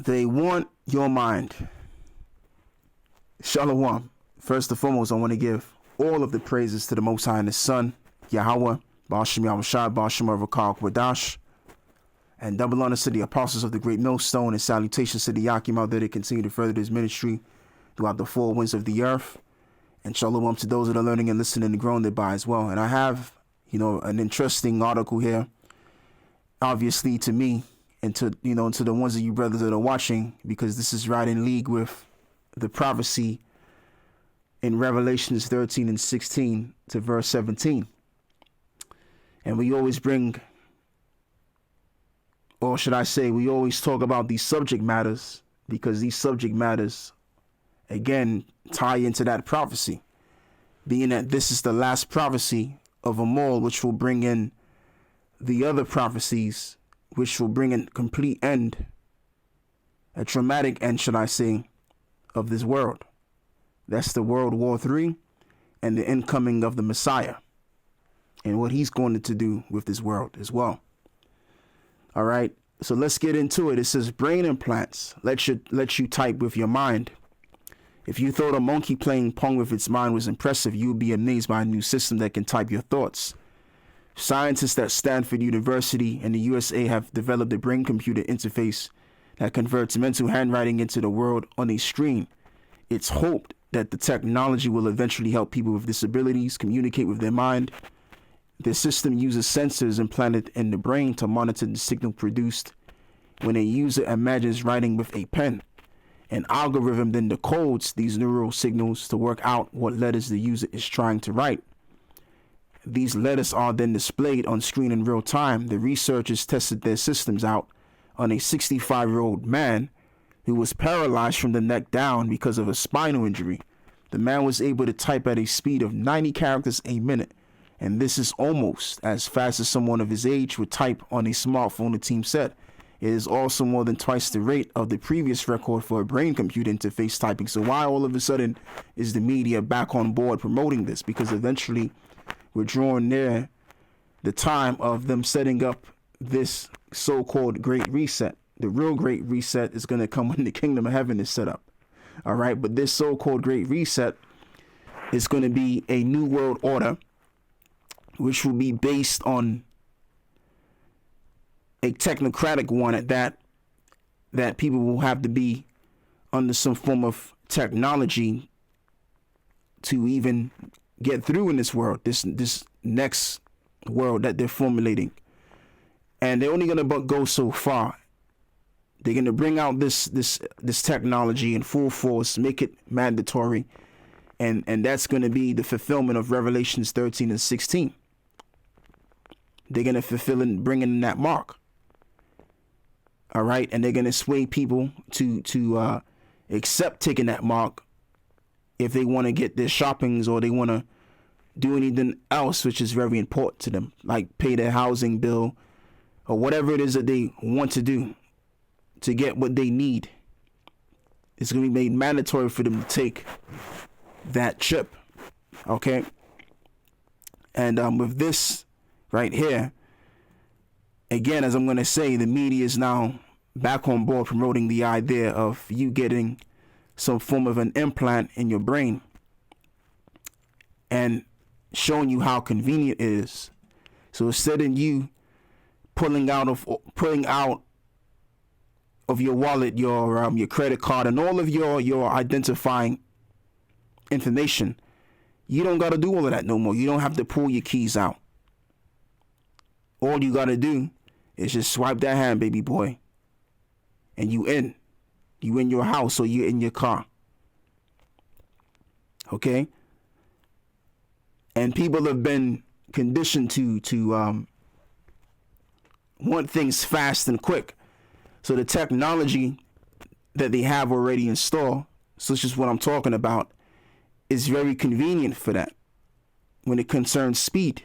They want your mind. Shalom. First and foremost, I want to give all of the praises to the Most High and His Son, Yahweh, Ba'ashem Yahushua, Ba'ashem Rakal Kwadash, and double honor to the apostles of the Great Millstone, and salutations to the Yakim out there that continue to further this ministry throughout the four winds of the earth. And shalom to those that are learning and listening and growing thereby as well. And I have, an interesting article here, obviously to me, and to, to the ones of you brothers that are watching, because this is right in league with the prophecy in Revelations 13 and 16 to verse 17. And we always bring, or should I say, we always talk about these subject matters because these subject matters, again, tie into that prophecy, being that this is the last prophecy of them all, which will bring in the other prophecies, which will bring a complete end, a traumatic end, should I say, of this world. That's the World War III and the incoming of the Messiah and what he's going to do with this world as well. All right, so let's get into it. It says brain implants let you type with your mind. If you thought a monkey playing Pong with its mind was impressive, you would be amazed by a new system that can type your thoughts. Scientists at Stanford University and the USA have developed a brain-computer interface that converts mental handwriting into the world on a screen. It's hoped that the technology will eventually help people with disabilities communicate with their mind. The system uses sensors implanted in the brain to monitor the signal produced when a user imagines writing with a pen. An algorithm then decodes these neural signals to work out what letters the user is trying to write. These letters are then displayed on screen in real time. The researchers tested their systems out on a 65-year-old man who was paralyzed from the neck down because of a spinal injury. The man was able to type at a speed of 90 characters a minute, and this is almost as fast as someone of his age would type on a smartphone the team said. It is also more than twice the rate of the previous record for a brain-computer interface typing. So why all of a sudden is the media back on board promoting this? Because eventually we're drawing near the time of them setting up this so-called Great Reset. The real Great Reset is going to come when the kingdom of heaven is set up. All right. But this so-called Great Reset is going to be a new world order, which will be based on a technocratic one at that people will have to be under some form of technology to even get through in this world, this next world that they're formulating. And they're only going to go so far. They're going to bring out this technology in full force, make it mandatory, and that's going to be the fulfillment of Revelations 13 and 16. They're going to fulfill and bring in that mark. All right, and they're going to sway people to accept taking that mark if they want to get their shoppings or they want to do anything else which is very important to them, like pay their housing bill or whatever it is that they want to do to get what they need. It's going to be made mandatory for them to take that chip. Okay. And with this right here, again, as I'm going to say, the media is now back on board promoting the idea of you getting some form of an implant in your brain and showing you how convenient it is. So instead of you pulling out of your wallet, your credit card, and all of your identifying information, you don't got to do all of that no more. You don't have to pull your keys out. All you got to do is just swipe that hand, baby boy, and you in your house or you in your car. Okay? And people have been conditioned to want things fast and quick. So the technology that they have already installed, such as what I'm talking about, is very convenient for that when it concerns speed.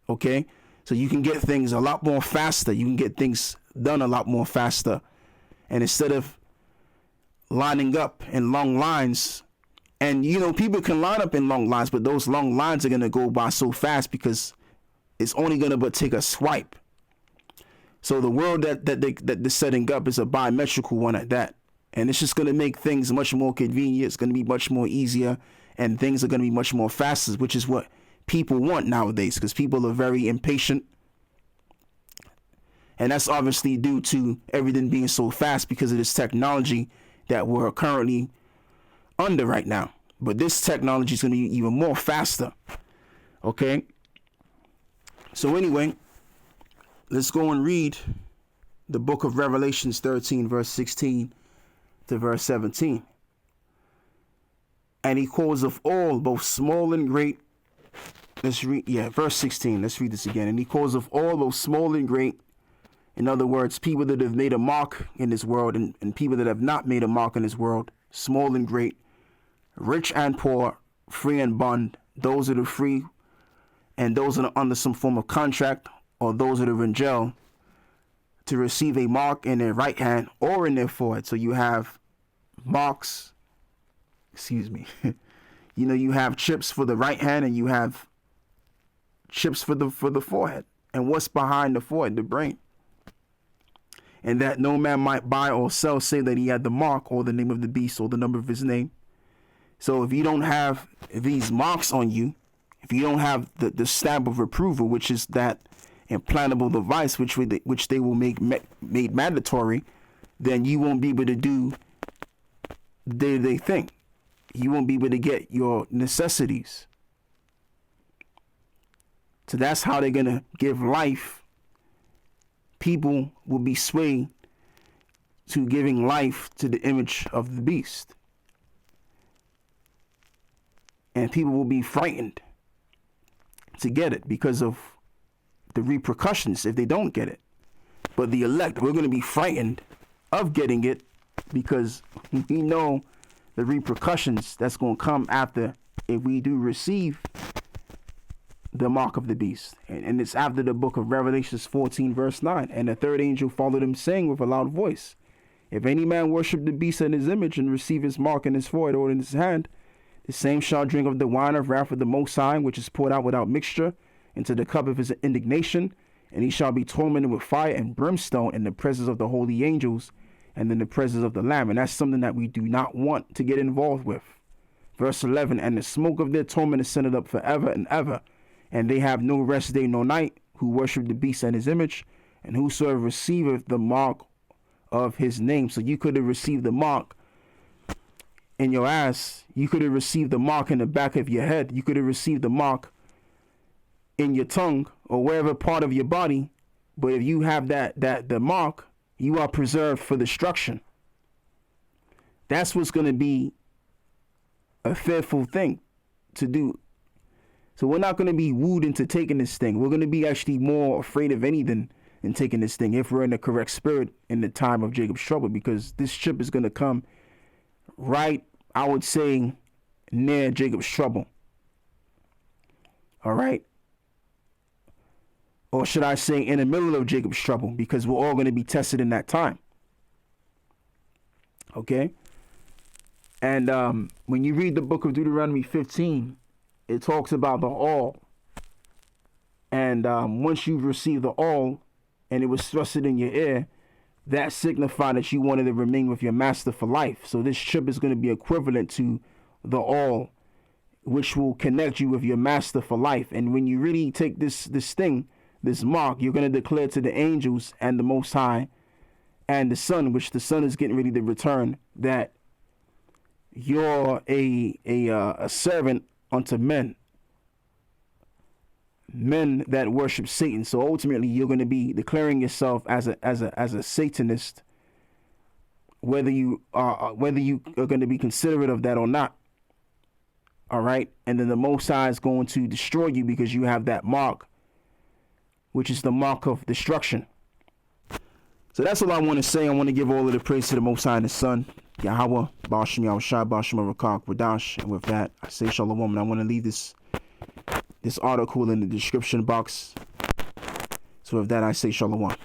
Okay? So you can get things a lot more faster. You can get things done a lot more faster. And instead of lining up in long lines, and people can line up in long lines, but those long lines are going to go by so fast because it's only going to take a swipe. So the world that they're setting up is a biometrical one at that. And it's just going to make things much more convenient. It's going to be much more easier, and things are going to be much more faster, which is what people want nowadays, because people are very impatient. And that's obviously due to everything being so fast because of this technology that we're currently under right now. But this technology is going to be even more faster. Okay. So anyway, let's go and read the book of Revelations 13, verse 16 to verse 17. And he calls of all, both small and great. Let's read, verse 16. Let's read this again. And he calls of all, both small and great. In other words, people that have made a mark in this world and people that have not made a mark in this world, small and great, rich and poor, free and bond, those that are free and those that are under some form of contract, or those that are in jail, to receive a mark in their right hand or in their forehead. So you have marks, you have chips for the right hand and you have chips for the forehead. And what's behind the forehead? The brain. And that no man might buy or sell, say that he had the mark or the name of the beast or the number of his name. So if you don't have these marks on you, if you don't have the stamp of approval, which is that implantable device which they will make made mandatory, then you won't be able to do the day-to-day thing. You won't be able to get your necessities. So that's how they're going to give life. People will be swayed to giving life to the image of the beast. And people will be frightened to get it because of the repercussions if they don't get it. But the elect, we're going to be frightened of getting it because we know the repercussions that's going to come after if we do receive the mark of the beast. And it's after the book of Revelations 14 verse 9. And the third angel followed him, saying with a loud voice, if any man worship the beast in his image and receive his mark in his forehead or in his hand, the same shall drink of the wine of wrath of the Most High, which is poured out without mixture into the cup of his indignation, and he shall be tormented with fire and brimstone in the presence of the holy angels and in the presence of the Lamb. And that's something that we do not want to get involved with. Verse 11, and the smoke of their torment is sent up forever and ever, and they have no rest day nor night, who worship the beast and his image, and whosoever receiveth the mark of his name. So you could have received the mark in your ass. You could have received the mark in the back of your head. You could have received the mark in your tongue or wherever part of your body. But if you have the mark, you are preserved for destruction. That's what's going to be a fearful thing to do. So we're not going to be wooed into taking this thing. We're going to be actually more afraid of anything than taking this thing if we're in the correct spirit in the time of Jacob's trouble, because this chip is going to come right, I would say, near Jacob's trouble. All right. Or should I say in the middle of Jacob's trouble, because we're all going to be tested in that time. Okay. And when you read the book of Deuteronomy 15, it talks about the all. And once you've received the all and it was thrusted in your ear, that signified that you wanted to remain with your master for life. So this chip is going to be equivalent to the all, which will connect you with your master for life. And when you really take this thing, this mark, you're going to declare to the angels and the Most High and the Son, which the Son is getting ready to return, that you're a servant unto men that worship Satan. So ultimately, you're going to be declaring yourself as a Satanist, whether you are going to be considerate of that or not. All right, and then the Most High is going to destroy you because you have that mark, which is the mark of destruction. So that's all I want to say. I want to give all of the praise to the Most High and the Son, Yahweh, Bashim Yahushua, Bashim Rakak, Radash. And with that, I say Shalom. And I want to leave this article in the description box. So with that, I say Shalom.